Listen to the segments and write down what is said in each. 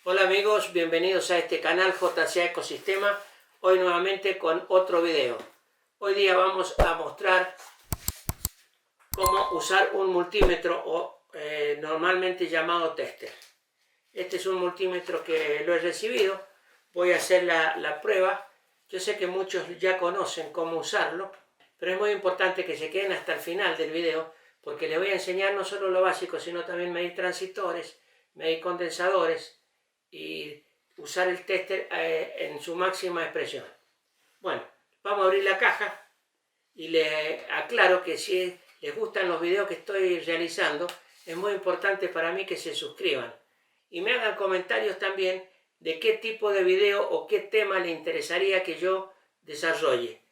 Hola amigos, bienvenidos a este canal JCA Ecosistema, hoy nuevamente con otro video. Hoy día vamos a mostrar cómo usar un multímetro o normalmente llamado tester. Este es un multímetro que lo he recibido, voy a hacer la prueba. Yo sé que muchos ya conocen cómo usarlo, pero es muy importante que se queden hasta el final del video porque les voy a enseñar no solo lo básico, sino también medir transistores, medir condensadores y usar el tester en su máxima expresión. Bueno, vamos a abrir la caja y les aclaro que si les gustan los videos que estoy realizando, es muy importante para mí que se suscriban y me hagan comentarios también de qué tipo de video o qué tema les interesaría que yo desarrolle.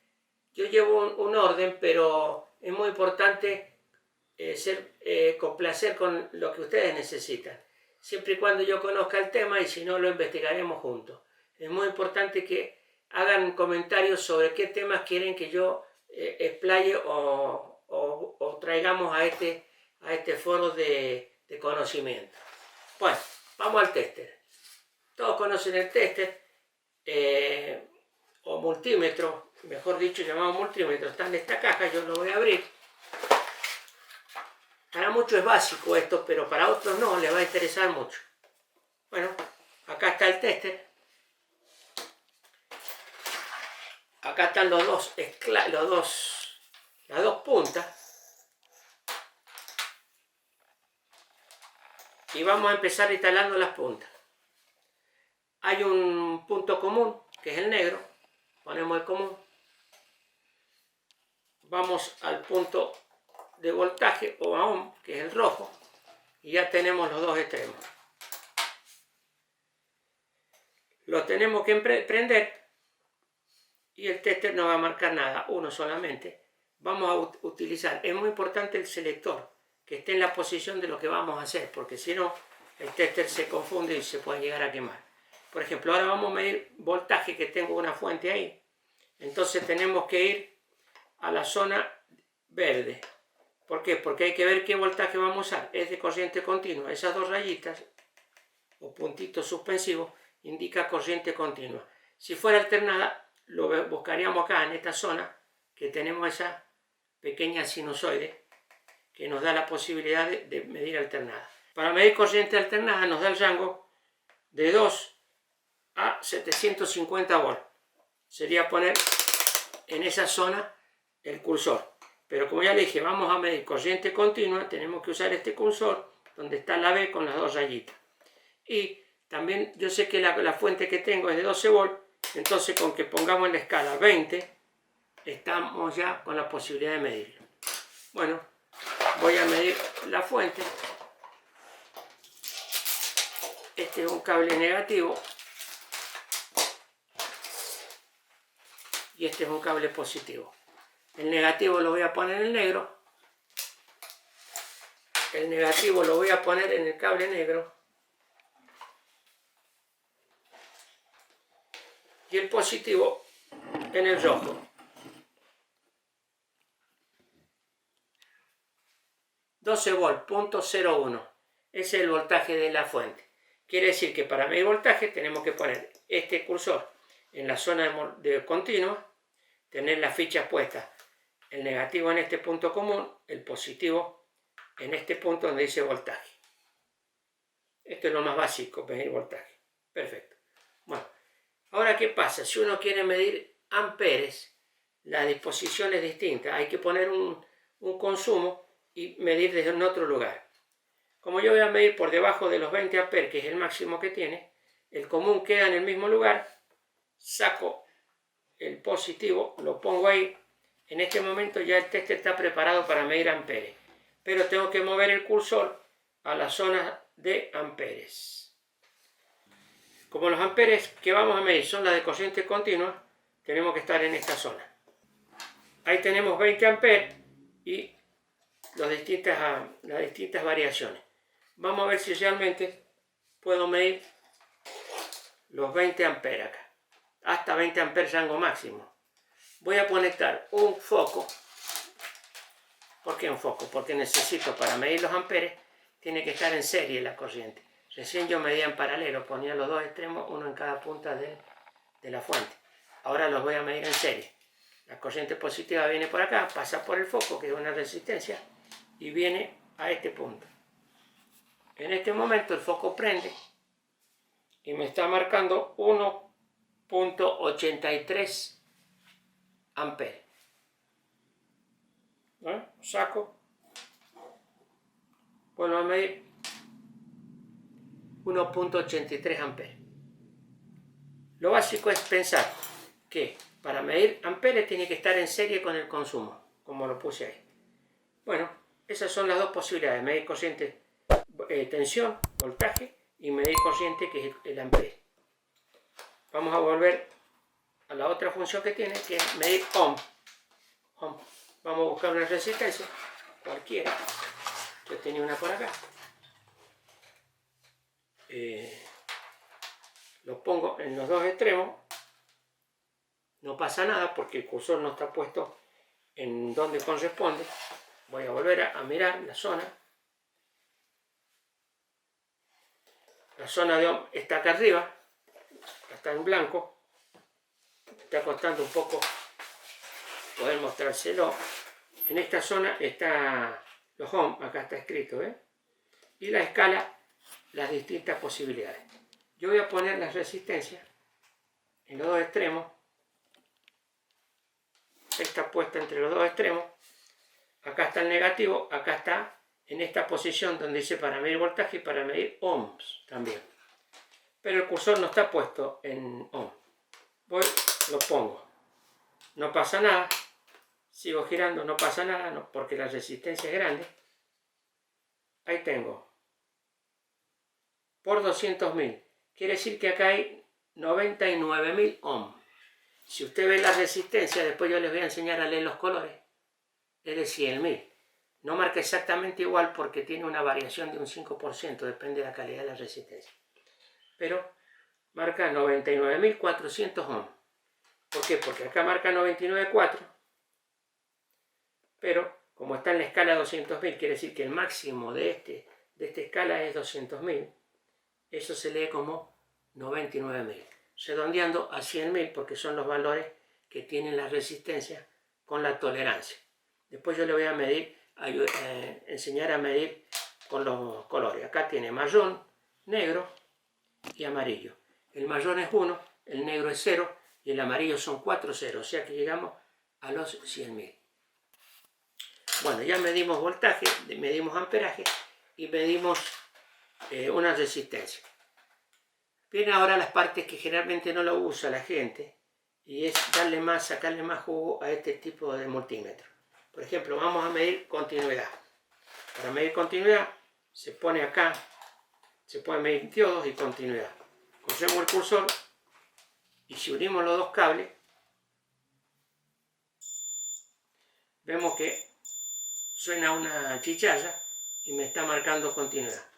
Yo llevo un orden, pero es muy importante complacer con lo que ustedes necesitan, siempre y cuando yo conozca el tema, y si no lo investigaremos juntos. Es muy importante que hagan comentarios sobre qué temas quieren que yo explaye o traigamos a este foro de conocimiento. Bueno, vamos al tester. Todos conocen el tester o multímetro, mejor dicho llamado multímetro. Está en esta caja, yo lo voy a abrir. Para muchos es básico esto, pero para otros no, les va a interesar mucho. Bueno, acá está el tester. Acá están las dos puntas. Y vamos a empezar instalando las puntas. Hay un punto común, que es el negro. Ponemos el común. Vamos al punto de voltaje o ohm, que es el rojo. Y ya tenemos los dos extremos. Lo tenemos que prender y el tester no va a marcar nada, uno solamente. Vamos a utilizar, es muy importante el selector, que esté en la posición de lo que vamos a hacer, porque si no, el tester se confunde y se puede llegar a quemar. Por ejemplo, ahora vamos a medir voltaje, que tengo una fuente ahí. Entonces tenemos que ir a la zona verde. ¿Por qué? Porque hay que ver qué voltaje vamos a usar. Es de corriente continua. Esas dos rayitas o puntitos suspensivos indica corriente continua. Si fuera alternada, lo buscaríamos acá en esta zona, que tenemos esa pequeña sinusoide que nos da la posibilidad de medir alternada. Para medir corriente alternada nos da el rango de 2 a 750 volts. Sería poner en esa zona el cursor. Pero como ya le dije, vamos a medir corriente continua, tenemos que usar este cursor donde está la B con las dos rayitas. Y también yo sé que la fuente que tengo es de 12 volts, entonces con que pongamos en la escala 20, estamos ya con la posibilidad de medirlo. Bueno, voy a medir la fuente. Este es un cable negativo y este es un cable positivo. El negativo lo voy a poner en negro. El negativo lo voy a poner en el cable negro. Y el positivo en el rojo. 12 volts, punto 0,1. Ese es el voltaje de la fuente. Quiere decir que para medir voltaje tenemos que poner este cursor en la zona de continua, tener las fichas puestas, el negativo en este punto común, el positivo en este punto donde dice voltaje. Esto es lo más básico, medir voltaje. Perfecto. Bueno, ahora ¿qué pasa? Si uno quiere medir amperes, la disposición es distinta. Hay que poner un consumo y medir desde un otro lugar. Como yo voy a medir por debajo de los 20 amperes, que es el máximo que tiene, el común queda en el mismo lugar, saco el positivo, lo pongo ahí. En este momento ya el tester está preparado para medir amperes, pero tengo que mover el cursor a la zona de amperes. Como los amperes que vamos a medir son las de corriente continua, tenemos que estar en esta zona. Ahí tenemos 20 amperes y las distintas variaciones. Vamos a ver si realmente puedo medir los 20 amperes acá. Hasta 20 amperes rango máximo. Voy a conectar un foco. ¿Por qué un foco? Porque necesito, para medir los amperes, tiene que estar en serie la corriente. Recién yo medía en paralelo, ponía los dos extremos, uno en cada punta de la fuente. Ahora los voy a medir en serie. La corriente positiva viene por acá, pasa por el foco, que es una resistencia, y viene a este punto. En este momento el foco prende y me está marcando 1.83 amperes. Saco, vuelvo a medir 1.83 amperes. Lo básico es pensar que para medir amperes tiene que estar en serie con el consumo, como lo puse ahí. Bueno, esas son las dos posibilidades: medir corriente, tensión, voltaje, y medir corriente, que es el amperes. Vamos a volver a la otra función que tiene, que es medir ohm. Vamos a buscar una resistencia cualquiera. Yo tenía una por acá. Lo pongo en los dos extremos. No pasa nada porque el cursor no está puesto en donde corresponde. Voy a volver a mirar la zona. La zona de ohm está acá arriba. Está en blanco. Me está costando un poco poder mostrárselo. En esta zona está los ohm. Acá está escrito, y la escala, las distintas posibilidades. Yo voy a poner las resistencias en los dos extremos. Está puesta entre los dos extremos. Acá está el negativo, acá está en esta posición donde dice para medir voltaje y para medir ohms también. Pero el cursor no está puesto en ohm. Voy, lo pongo. No pasa nada. Sigo girando, no pasa nada, no, porque la resistencia es grande. Ahí tengo. Por 200.000. Quiere decir que acá hay 99.000 ohms. Si usted ve la resistencia, después yo les voy a enseñar a leer los colores, es de 100.000. No marca exactamente igual porque tiene una variación de un 5%, depende de la calidad de la resistencia. Pero marca 99.400 ohms. ¿Por qué? Porque acá marca 99.4, pero como está en la escala 200.000, quiere decir que el máximo de esta escala es 200.000. Eso se lee como 99.000. Redondeando a 100.000 porque son los valores que tienen la resistencia con la tolerancia. Después yo le voy a medir, enseñar a medir con los colores. Acá tiene marrón, negro y amarillo. El marrón es 1, el negro es 0 y el amarillo son 4 ceros, o sea que llegamos a los 100.000. Bueno, ya medimos voltaje, medimos amperaje y medimos una resistencia. Vienen ahora las partes que generalmente no lo usa la gente, y es sacarle más jugo a este tipo de multímetro. Por ejemplo, vamos a medir continuidad. Para medir continuidad se pone acá, se pueden medir diodos y continuidad. Cogemos el cursor y si unimos los dos cables, vemos que suena una chicharra y me está marcando continuidad.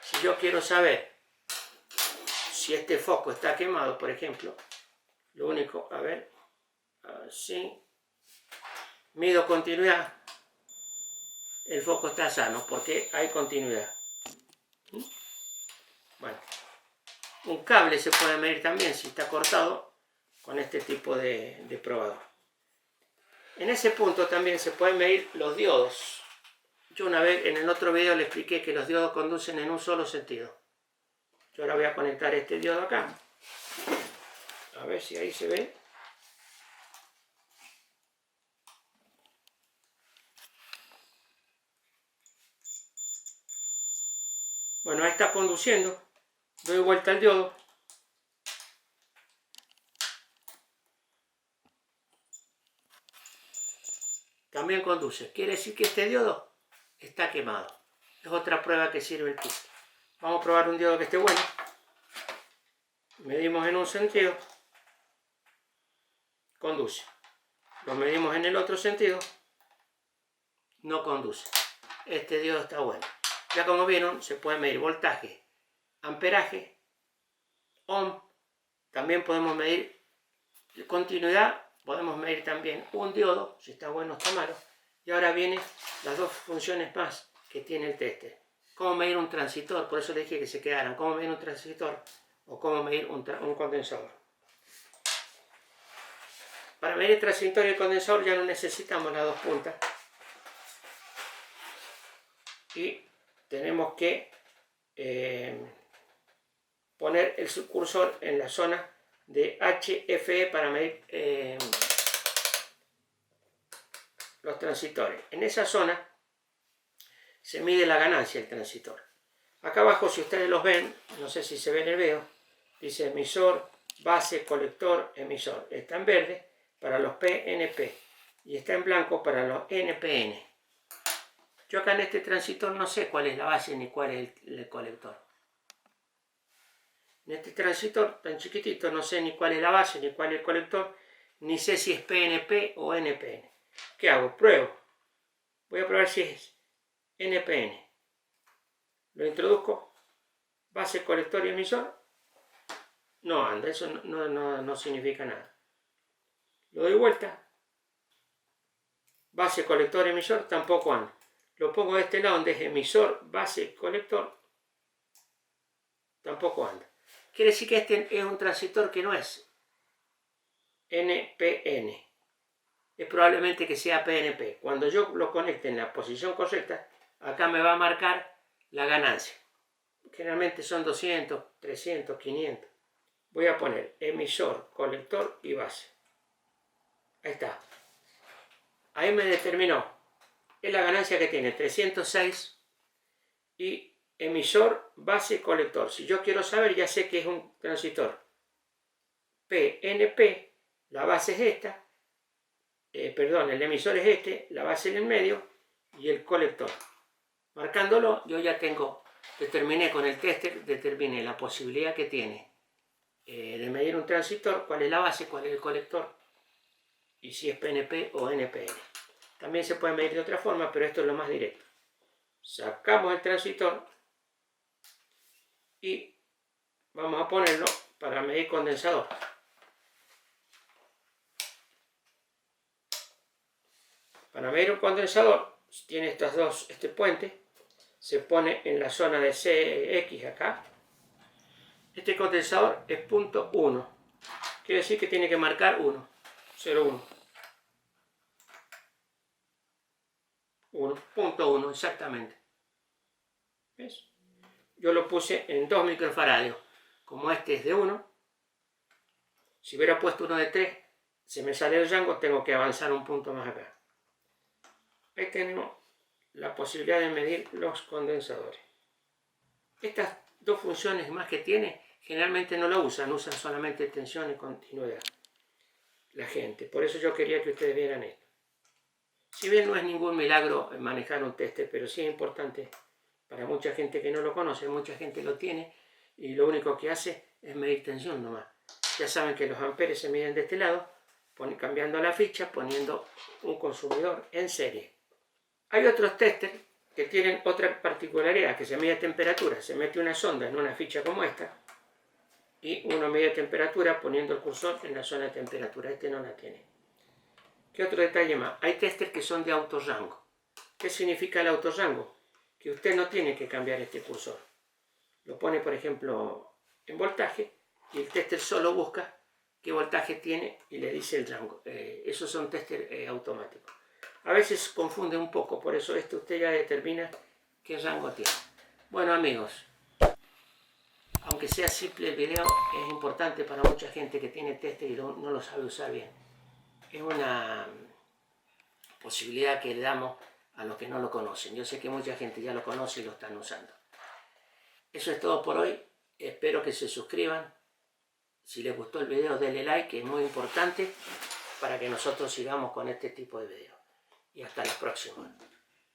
Si yo quiero saber si este foco está quemado, por ejemplo, lo único, a ver, así, mido continuidad, el foco está sano porque hay continuidad. Bueno, un cable se puede medir también si está cortado con este tipo de probador. En ese punto también se pueden medir los diodos. Yo una vez en el otro video le expliqué que los diodos conducen en un solo sentido. Yo ahora voy a conectar este diodo acá. A ver si ahí se ve. Bueno, ahí está conduciendo. Doy vuelta al diodo. También conduce. Quiere decir que este diodo está quemado. Es otra prueba que sirve el kit. Vamos a probar un diodo que esté bueno. Medimos en un sentido. Conduce. Lo medimos en el otro sentido. No conduce. Este diodo está bueno. Ya como vieron, se puede medir voltaje, amperaje, ohm. También podemos medir continuidad. Podemos medir también un diodo, si está bueno o está malo. Y ahora vienen las dos funciones más que tiene el tester. cómo medir un transistor, por eso le dije que se quedaran, cómo medir un transistor o cómo medir un condensador. Para medir el transistor y el condensador ya no necesitamos las dos puntas. Y tenemos que poner el cursor en la zona de HFE para medir los transistores. En esa zona se mide la ganancia del transistor. Acá abajo, si ustedes los ven, no sé si se ve en el video, dice emisor, base, colector, emisor. Está en verde para los PNP y está en blanco para los NPN. Yo acá en este transistor no sé cuál es la base ni cuál es el colector. En este transistor tan chiquitito no sé ni cuál es la base ni cuál es el colector, ni sé si es PNP o NPN. ¿Qué hago? Pruebo. Voy a probar si es NPN. Lo introduzco. Base, colector y emisor. No anda, eso no significa nada. Lo doy vuelta. Base, colector, emisor, tampoco anda. Lo pongo de este lado donde es emisor, base, colector. Tampoco anda. Quiere decir que este es un transistor que no es NPN. Es probablemente que sea PNP. Cuando yo lo conecte en la posición correcta, acá me va a marcar la ganancia. Generalmente son 200, 300, 500. Voy a poner emisor, colector y base. Ahí está. Ahí me determinó. Es la ganancia que tiene 306 y emisor, base, colector. Si yo quiero saber, ya sé que es un transistor PNP, la base es esta, el emisor es este, la base en el medio y el colector. Marcándolo, yo ya determiné con el tester, determiné la posibilidad que tiene de medir un transistor, cuál es la base, cuál es el colector y si es PNP o NPN. También se puede medir de otra forma, pero esto es lo más directo. Sacamos el transistor y vamos a ponerlo para medir condensador. Para medir un condensador, tiene este puente, se pone en la zona de CX acá. Este condensador es punto 1. Quiere decir que tiene que marcar 1. 0,1. 1.1 exactamente. ¿Ves? Yo lo puse en 2 microfaradios. Como este es de 1, si hubiera puesto uno de 3, se me sale el rango, tengo que avanzar un punto más acá. Ahí tenemos la posibilidad de medir los condensadores. Estas dos funciones más que tiene, generalmente no lo usan solamente tensión y continuidad la gente. Por eso yo quería que ustedes vieran esto. Si bien no es ningún milagro manejar un tester, pero sí es importante para mucha gente que no lo conoce, mucha gente lo tiene y lo único que hace es medir tensión nomás. Ya saben que los amperes se miden de este lado, cambiando la ficha, poniendo un consumidor en serie. Hay otros testers que tienen otra particularidad, que se mide temperatura. Se mete una sonda en una ficha como esta y uno mide temperatura poniendo el cursor en la zona de temperatura. Este no la tiene. ¿Qué otro detalle más? Hay testers que son de autorrango. ¿Qué significa el autorrango? Que usted no tiene que cambiar este cursor. Lo pone, por ejemplo, en voltaje y el tester solo busca qué voltaje tiene y le dice el rango. Esos son testers automáticos. A veces confunde un poco, por eso usted ya determina qué rango tiene. Bueno amigos, aunque sea simple el video, es importante para mucha gente que tiene tester y no lo sabe usar bien. Es una posibilidad que le damos a los que no lo conocen. Yo sé que mucha gente ya lo conoce y lo están usando. Eso es todo por hoy. Espero que se suscriban. Si les gustó el video, denle like, que es muy importante para que nosotros sigamos con este tipo de videos. Y hasta la próxima.